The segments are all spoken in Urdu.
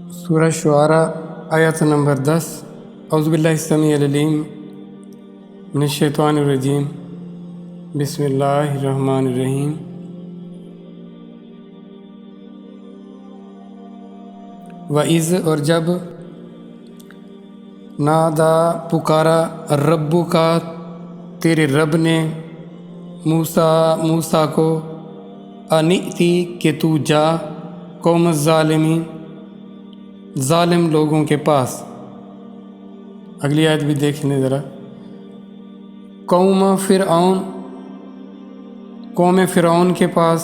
سورہ شعراء آیت نمبر 10 اعوذ باللہ السمیع العلیم من الشیطان الرجیم بسم اللہ الرحمن الرحیم وَإِذْ اور جب نادا پکارا ربو کا تیرے رب نے موسیٰ کو انِئْتِ کہ تو جا قوم الظالمین ظالم لوگوں کے پاس۔ اگلی آیت بھی دیکھنے ذرا۔ قوم فرعون کے پاس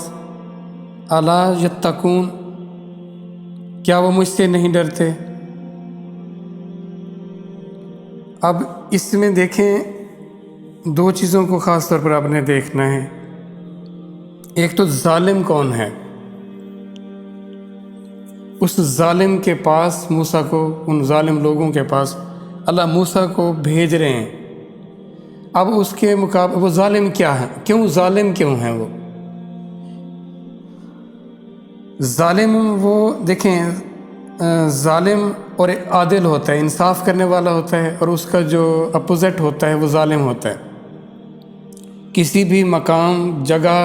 الا یتقون کیا وہ مجھ سے نہیں ڈرتے۔ اب اس میں دیکھیں دو چیزوں کو خاص طور پر آپ نے دیکھنا ہے۔ ایک تو ظالم کون ہے، اس ظالم کے پاس موسیٰ کو، ان ظالم لوگوں کے پاس اللہ موسیٰ کو بھیج رہے ہیں۔ اب اس کے مقابلے وہ ظالم کیا ہے، ظالم کیوں ہیں وہ ظالم؟ وہ دیکھیں ظالم اور عادل ہوتا ہے، انصاف کرنے والا ہوتا ہے، اور اس کا جو اپوزٹ ہوتا ہے وہ ظالم ہوتا ہے۔ کسی بھی مقام جگہ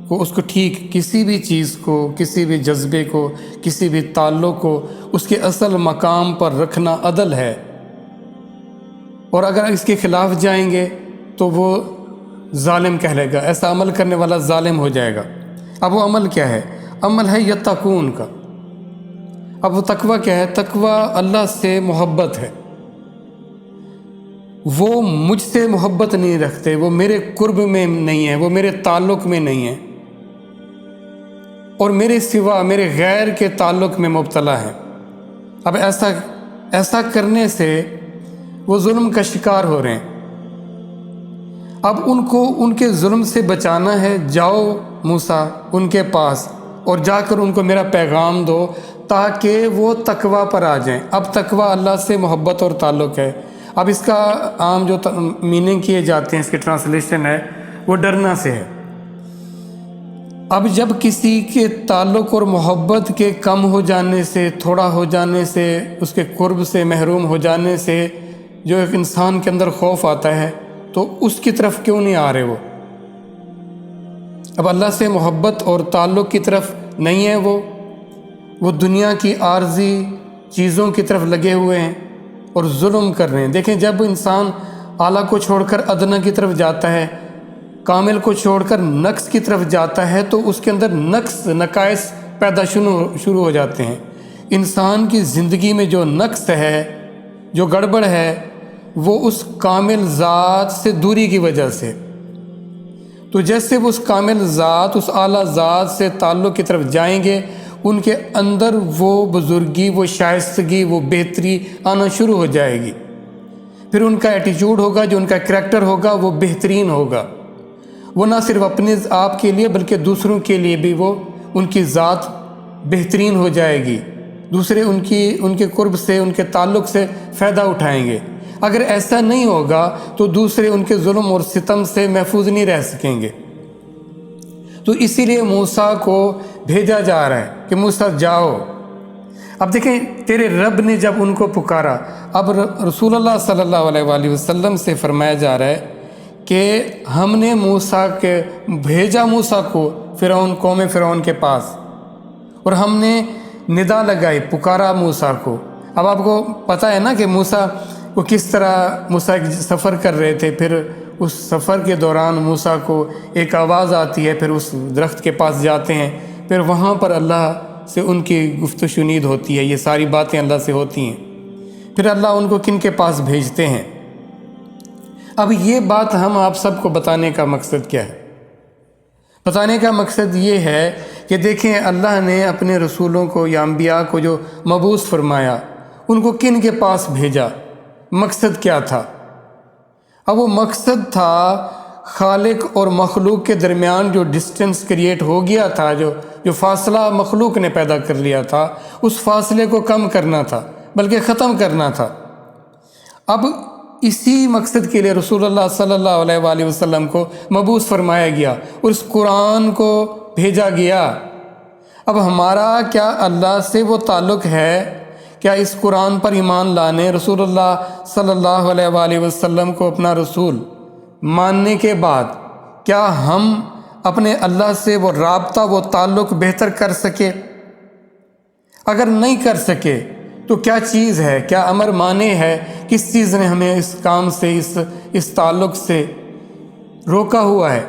کو اس کو ٹھیک، کسی بھی چیز کو، کسی بھی جذبے کو، کسی بھی تعلق کو اس کے اصل مقام پر رکھنا عدل ہے، اور اگر اس کے خلاف جائیں گے تو وہ ظالم کہلائے گا، ایسا عمل کرنے والا ظالم ہو جائے گا۔ اب وہ عمل کیا ہے؟ عمل ہے یتقون کا۔ اب وہ تقوی کیا ہے؟ تقوی اللہ سے محبت ہے۔ وہ مجھ سے محبت نہیں رکھتے، وہ میرے قرب میں نہیں ہے، وہ میرے تعلق میں نہیں ہے، اور میرے سوا میرے غیر کے تعلق میں مبتلا ہے۔ اب ایسا کرنے سے وہ ظلم کا شکار ہو رہے ہیں۔ اب ان کو ان کے ظلم سے بچانا ہے۔ جاؤ موسیٰ ان کے پاس اور جا کر ان کو میرا پیغام دو تاکہ وہ تقوی پر آ جائیں۔ اب تقوی اللہ سے محبت اور تعلق ہے۔ اب اس کا عام جو میننگ کیے جاتے ہیں، اس کی ٹرانسلیشن ہے وہ ڈرنا سے ہے۔ اب جب کسی کے تعلق اور محبت کے کم ہو جانے سے، تھوڑا ہو جانے سے، اس کے قرب سے محروم ہو جانے سے جو ایک انسان کے اندر خوف آتا ہے، تو اس کی طرف کیوں نہیں آ رہے وہ؟ اب اللہ سے محبت اور تعلق کی طرف نہیں ہے وہ دنیا کی عارضی چیزوں کی طرف لگے ہوئے ہیں اور ظلم کر رہے ہیں۔ دیکھیں جب انسان اعلیٰ کو چھوڑ کر ادنیٰ کی طرف جاتا ہے، کامل کو چھوڑ کر نقص کی طرف جاتا ہے، تو اس کے اندر نقائص پیدا شروع ہو جاتے ہیں۔ انسان کی زندگی میں جو نقص ہے، جو گڑبڑ ہے، وہ اس کامل ذات سے دوری کی وجہ سے۔ تو جیسے وہ اس کامل ذات، اس اعلیٰ ذات سے تعلق کی طرف جائیں گے، ان کے اندر وہ بزرگی، وہ شائستگی، وہ بہتری آنا شروع ہو جائے گی۔ پھر ان کا ایٹیچیوڈ ہوگا، جو ان کا کریکٹر ہوگا وہ بہترین ہوگا۔ وہ نہ صرف اپنے آپ کے لیے بلکہ دوسروں کے لیے بھی وہ ان کی ذات بہترین ہو جائے گی۔ دوسرے ان کے قرب سے، ان کے تعلق سے فائدہ اٹھائیں گے۔ اگر ایسا نہیں ہوگا تو دوسرے ان کے ظلم اور ستم سے محفوظ نہیں رہ سکیں گے۔ تو اسی لیے موسیٰ کو بھیجا جا رہا ہے کہ موسیٰ جاؤ۔ اب دیکھیں تیرے رب نے جب ان کو پکارا، اب رسول اللہ صلی اللہ علیہ وآلہ وسلم سے فرمایا جا رہا ہے کہ ہم نے بھیجا موسیٰ کو قوم فرعون کے پاس، اور ہم نے ندا لگائی، پکارا موسیٰ کو۔ اب آپ کو پتہ ہے نا کہ موسیٰ کو کس طرح موسیٰ سفر کر رہے تھے، پھر اس سفر کے دوران موسیٰ کو ایک آواز آتی ہے، پھر اس درخت کے پاس جاتے ہیں، پھر وہاں پر اللہ سے ان کی گفت و شنید ہوتی ہے، یہ ساری باتیں اللہ سے ہوتی ہیں۔ پھر اللہ ان کو کن کے پاس بھیجتے ہیں۔ اب یہ بات ہم آپ سب کو بتانے کا مقصد کیا ہے؟ بتانے کا مقصد یہ ہے کہ دیکھیں اللہ نے اپنے رسولوں کو یا انبیاء کو جو مبعوث فرمایا، ان کو کن کے پاس بھیجا، مقصد کیا تھا؟ اب وہ مقصد تھا خالق اور مخلوق کے درمیان جو ڈسٹنس کریٹ ہو گیا تھا، جو فاصلہ مخلوق نے پیدا کر لیا تھا، اس فاصلے کو کم کرنا تھا، بلکہ ختم کرنا تھا۔ اب اسی مقصد کے لیے رسول اللہ صلی اللہ علیہ وآلہ وسلم کو مبعوث فرمایا گیا اور اس قرآن کو بھیجا گیا۔ اب ہمارا کیا اللہ سے وہ تعلق ہے؟ کیا اس قرآن پر ایمان لانے، رسول اللہ صلی اللہ علیہ وآلہ وسلم کو اپنا رسول ماننے کے بعد کیا ہم اپنے اللہ سے وہ رابطہ، وہ تعلق بہتر کر سکے؟ اگر نہیں کر سکے تو کیا چیز ہے، کیا امر مانے ہے، کس چیز نے ہمیں اس کام سے، اس تعلق سے روکا ہوا ہے؟